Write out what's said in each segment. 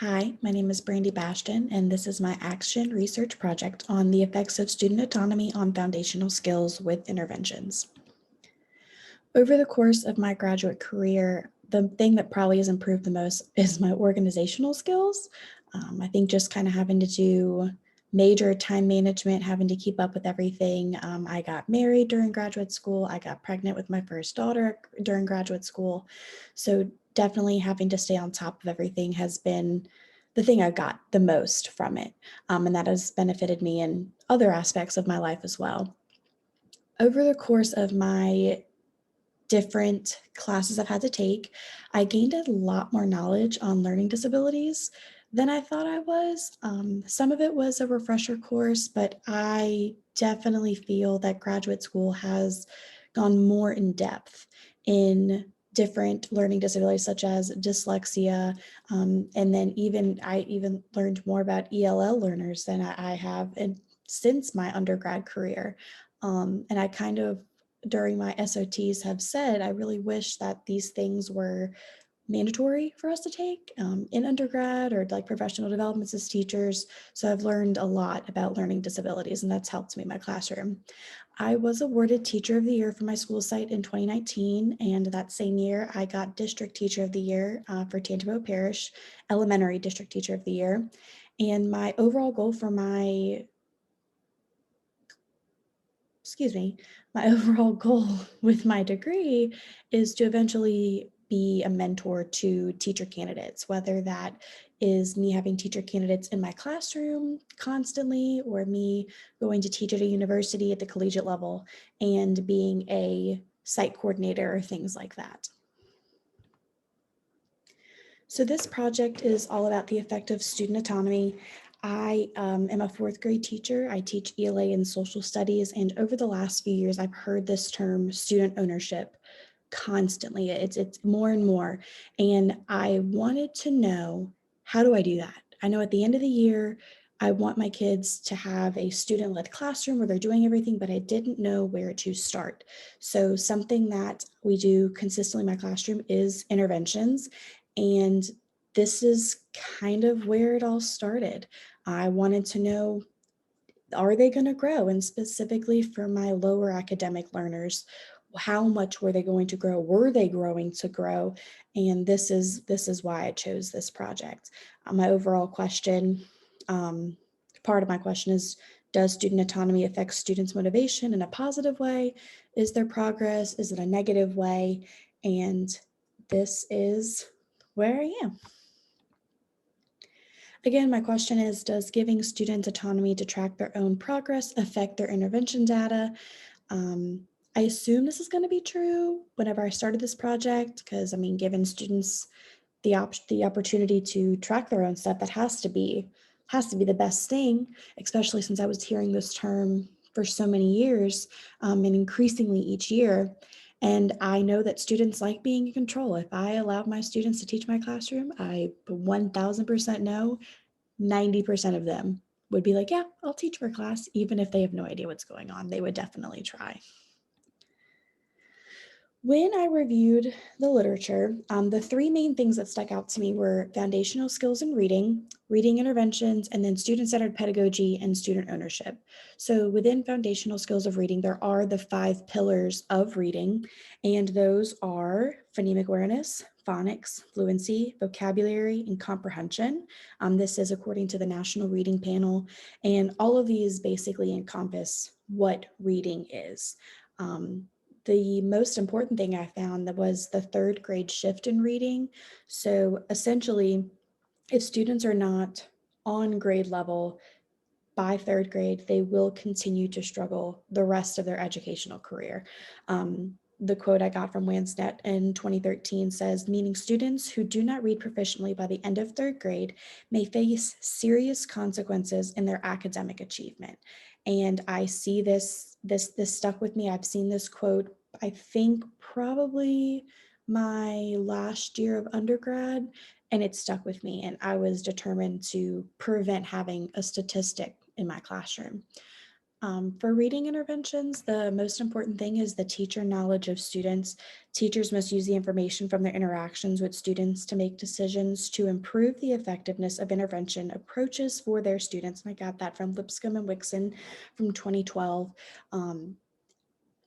Hi, my name is BBastian, and this is my action research project on the effects of student autonomy on foundational skills with interventions. Over the course of my graduate career, the thing that probably has improved the most is my organizational skills. I think just kind of having to do major time management, having to keep up with everything. I got married during graduate school. I got pregnant with my first daughter during graduate school. So definitely having to stay on top of everything has been the thing I got the most from it. And that has benefited me in other aspects of my life as well. Over the course of my different classes I've had to take, I gained a lot more knowledge on learning disabilities than I thought I was. Some of it was a refresher course, but I definitely feel that graduate school has gone more in depth in different learning disabilities such as dyslexia. And then I even learned more about ELL learners than I have since my undergrad career. And I kind of during my SOTs have said, I really wish that these things were mandatory for us to take in undergrad or like professional developments as teachers. So I've learned a lot about learning disabilities, and that's helped me in my classroom. I was awarded Teacher of the Year for my school site in 2019, and that same year I got District Teacher of the Year for Tangipahoa Parish, Elementary District Teacher of the Year. And my overall goal for my my overall goal with my degree is to eventually be a mentor to teacher candidates, whether that is me having teacher candidates in my classroom constantly or me going to teach at a university at the collegiate level and being a site coordinator or things like that. So this project is all about the effect of student autonomy. I am a fourth grade teacher. I teach ELA and social studies, and over the last few years, I've heard this term student ownership constantly. It's more and more, and I wanted to know, how do I do that? I know at the end of the year, I want my kids to have a student-led classroom where they're doing everything, but I didn't know where to start. So something that we do consistently in my classroom is interventions. And this is kind of where it all started. I wanted to know, are they going to grow? And specifically for my lower academic learners, how much were they going to grow? Were they growing to grow? And this is why I chose this project. My overall question, part of my question is, does student autonomy affect students' motivation in a positive way? Is there progress? Is it a negative way? And this is where I am. Again, my question is, does giving students autonomy to track their own progress affect their intervention data? I assume this is going to be true whenever I started this project, because I mean, giving students the opportunity to track their own stuff, that has to be the best thing, especially since I was hearing this term for so many years and increasingly each year. And I know that students like being in control. If I allowed my students to teach my classroom, I 1000% know 90% of them would be like, yeah, I'll teach for class, even if they have no idea what's going on. They would definitely try. When I reviewed the literature, the three main things that stuck out to me were foundational skills in reading, reading interventions, and then student-centered pedagogy and student ownership. So within foundational skills of reading, there are the 5 pillars of reading, and those are phonemic awareness, phonics, fluency, vocabulary, and comprehension. This is according to the National Reading Panel, and all of these basically encompass what reading is. The most important thing I found that was the 3rd grade shift in reading. So essentially, if students are not on grade level by 3rd grade, they will continue to struggle the rest of their educational career. The quote I got from Wansnet in 2013 says, meaning students who do not read proficiently by the end of 3rd grade may face serious consequences in their academic achievement. And I see this stuck with me. I've seen this quote, I think probably my last year of undergrad, and it stuck with me. And I was determined to prevent having a statistic in my classroom. For reading interventions, the most important thing is the teacher knowledge of students. Teachers must use the information from their interactions with students to make decisions to improve the effectiveness of intervention approaches for their students. And I got that from Lipscomb and Wixon from 2012.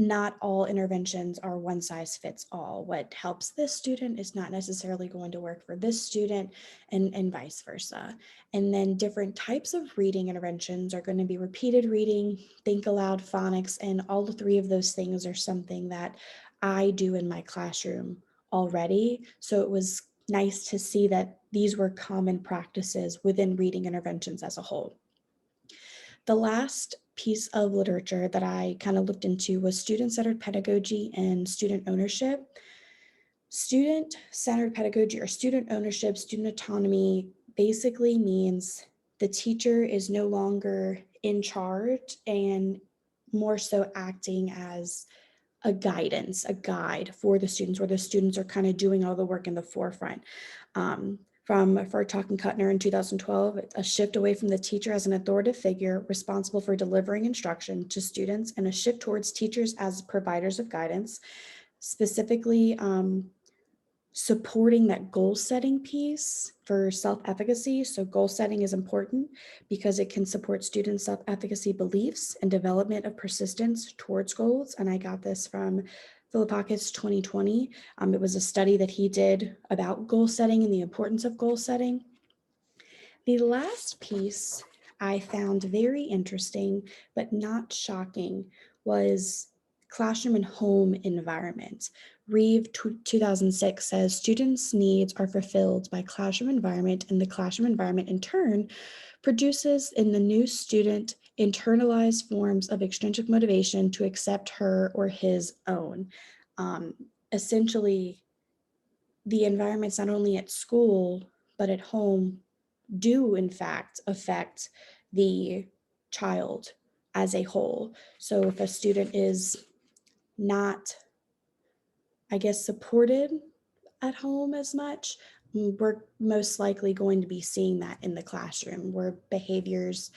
Not all interventions are one size fits all. What helps this student is not necessarily going to work for this student, and vice versa. And then different types of reading interventions are going to be repeated reading, think aloud, phonics, and all three of those things are something that I do in my classroom already. So it was nice to see that these were common practices within reading interventions as a whole. The last piece of literature that I kind of looked into was student-centered pedagogy and student ownership. Student-centered pedagogy or student ownership, student autonomy basically means the teacher is no longer in charge and more so acting as a guidance, a guide for the students, where the students are kind of doing all the work in the forefront. From Furtok and Kuttner in 2012, a shift away from the teacher as an authoritative figure responsible for delivering instruction to students, and a shift towards teachers as providers of guidance, specifically supporting that goal setting piece for self-efficacy. So goal setting is important because it can support students' self-efficacy beliefs and development of persistence towards goals. And I got this from Philippakis 2020. It was a study that he did about goal setting and the importance of goal setting. The last piece I found very interesting, but not shocking, was classroom and home environment. Reeve 2006 says students' needs are fulfilled by classroom environment, and the classroom environment in turn produces in the new student internalized forms of extrinsic motivation to accept her or his own. Essentially, the environments not only at school, but at home do in fact affect the child as a whole. So if a student is not, I guess, supported at home as much, we're most likely going to be seeing that in the classroom, where behaviors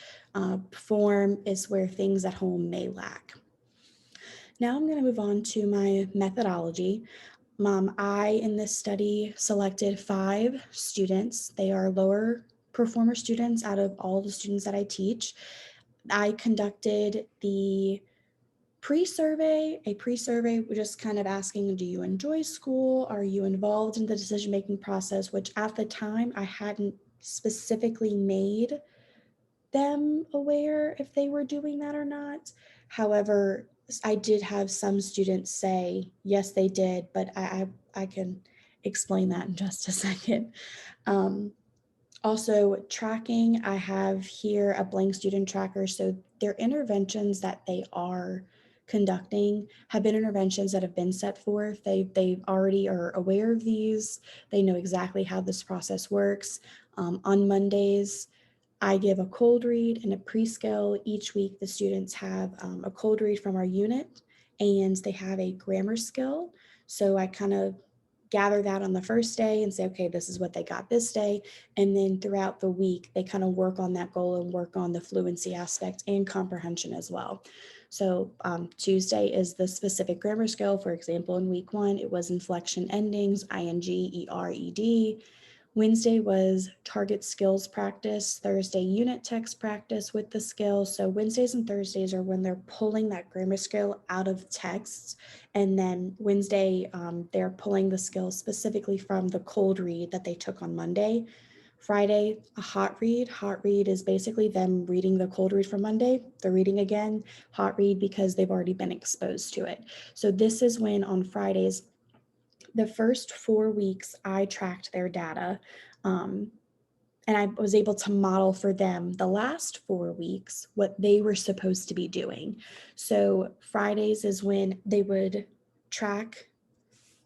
form is where things at home may lack. Now I'm going to move on to my methodology. I, in this study, selected 5 students. They are lower performer students out of all the students that I teach. I conducted the a pre-survey, just kind of asking, do you enjoy school? Are you involved in the decision-making process? Which at the time I hadn't specifically made them aware if they were doing that or not. However, I did have some students say, yes, they did, but I can explain that in just a second. Also, tracking, I have here a blank student tracker. So their interventions that they are conducting have been interventions that have been set forth. They already are aware of these. They know exactly how this process works. On Mondays, I give a cold read and a pre-skill. Each week, the students have a cold read from our unit, and they have a grammar skill. So I kind of gather that on the first day and say, okay, this is what they got this day. And then throughout the week, they kind of work on that goal and work on the fluency aspect and comprehension as well. So Tuesday is the specific grammar skill. For example, in week 1, it was inflection endings, ing, er, ed. Wednesday was target skills practice, Thursday unit text practice with the skills. So Wednesdays and Thursdays are when they're pulling that grammar skill out of texts. And then Wednesday, they're pulling the skills specifically from the cold read that they took on Monday. Friday, a hot read. Hot read is basically them reading the cold read from Monday. They're reading again, hot read because they've already been exposed to it. So this is when on Fridays, the first 4 weeks, I tracked their data, and I was able to model for them the last 4 weeks what they were supposed to be doing. So Fridays is when they would track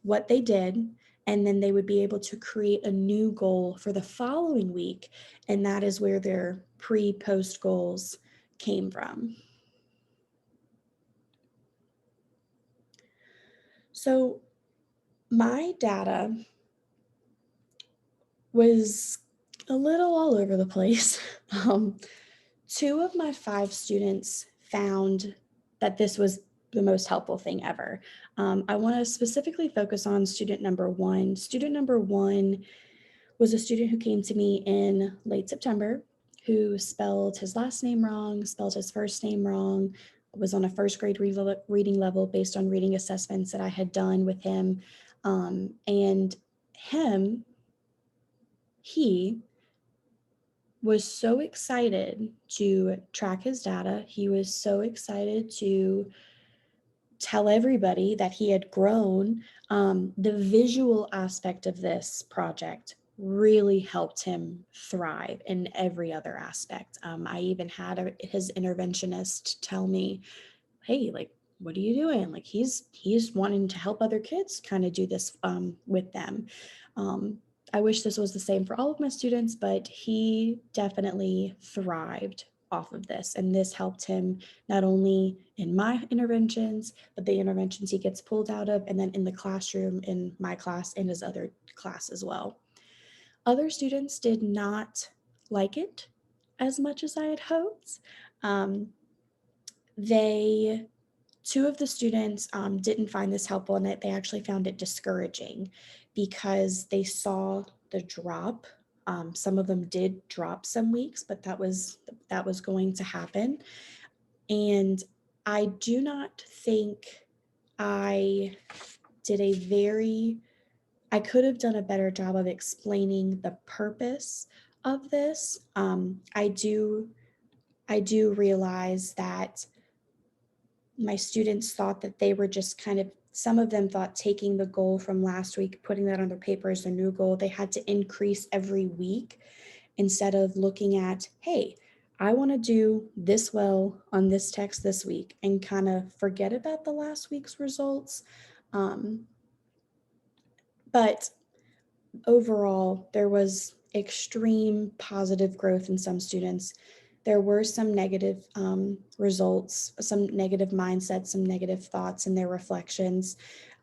what they did, and then they would be able to create a new goal for the following week, and that is where their pre-post goals came from. So my data was a little all over the place. 2 of my 5 students found that this was the most helpful thing ever. I want to specifically focus on student number one. Student number one was a student who came to me in late September who spelled his last name wrong, spelled his first name wrong, was on a first grade reading level based on reading assessments that I had done with him. And he was so excited to track his data. He was so excited to tell everybody that he had grown. The visual aspect of this project really helped him thrive in every other aspect. I even had his interventionist tell me, hey, like, what are you doing? Like, he's wanting to help other kids kind of do this with them. I wish this was the same for all of my students, but he definitely thrived off of this. And this helped him not only in my interventions, but the interventions he gets pulled out of, and then in the classroom, in my class and his other class as well. Other students did not like it as much as I had hoped. Two of the students didn't find this helpful, and they actually found it discouraging because they saw the drop. Some of them did drop some weeks, but that was going to happen. And I do not think I did I could have done a better job of explaining the purpose of this. I do realize that my students thought that they were just some of them thought taking the goal from last week, putting that on their paper as a new goal, they had to increase every week instead of looking at, hey, I want to do this well on this text this week, and kind of forget about the last week's results. But overall, there was extreme positive growth in some students. There were some negative results, some negative mindsets, some negative thoughts in their reflections.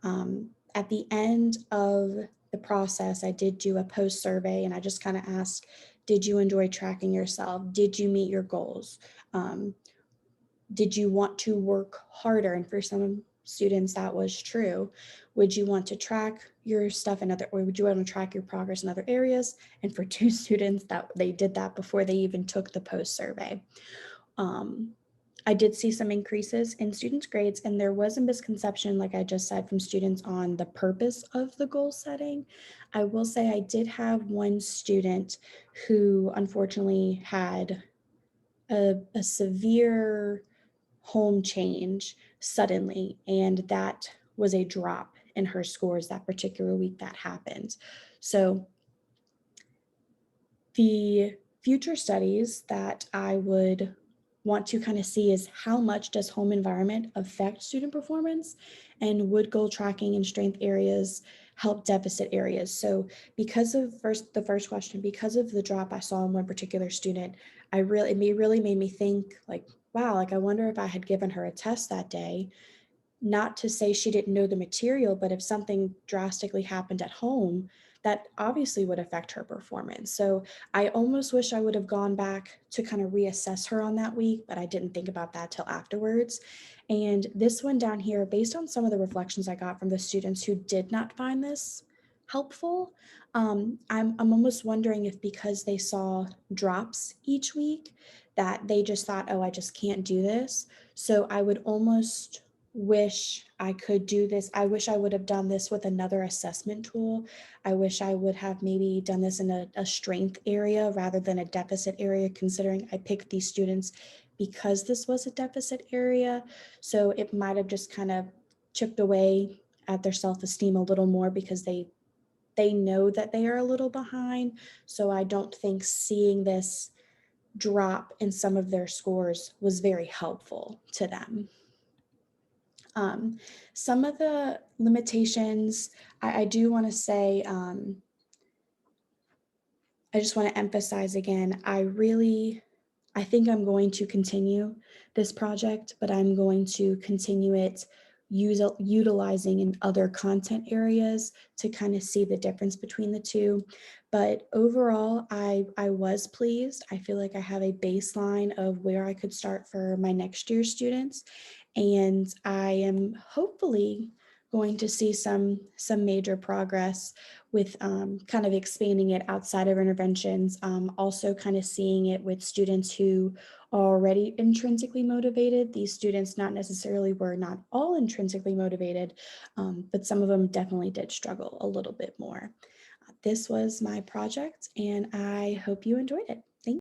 At the end of the process, I did do a post survey, and I just kind of asked, did you enjoy tracking yourself? Did you meet your goals? Did you want to work harder? And for some students, that was true. Would you want to track your stuff or would you want to track your progress in other areas? And for two students, that they did that before they even took the post survey. I did see some increases in students' grades, and there was a misconception, like I just said, from students on the purpose of the goal setting. I will say I did have one student who unfortunately had a severe home change suddenly, and that was a drop in her scores that particular week that happened. So the future studies that I would want to kind of see is how much does home environment affect student performance, and would goal tracking in strength areas help deficit areas? So because of the first question, because of the drop I saw in one particular student, it really made me think, like, wow, like I wonder if I had given her a test that day, not to say she didn't know the material, but if something drastically happened at home, that obviously would affect her performance. So I almost wish I would have gone back to kind of reassess her on that week, but I didn't think about that till afterwards. And this one down here, based on some of the reflections I got from the students who did not find this helpful, I'm almost wondering if because they saw drops each week that they just thought, oh, I just can't do this. So I would almost wish I could do this. I wish I would have done this with another assessment tool. I wish I would have maybe done this in a strength area rather than a deficit area, considering I picked these students because this was a deficit area. So it might have just kind of chipped away at their self-esteem a little more because they know that they are a little behind. So I don't think seeing this drop in some of their scores was very helpful to them. Some of the limitations, I do want to say, I just want to emphasize again, I think I'm going to continue this project, but I'm going to continue it utilizing in other content areas to kind of see the difference between the two. But overall, I was pleased. I feel like I have a baseline of where I could start for my next year's students. And I am hopefully going to see some major progress with kind of expanding it outside of interventions, also kind of seeing it with students who are already intrinsically motivated. These students not all intrinsically motivated, but some of them definitely did struggle a little bit more. This was my project, and I hope you enjoyed it.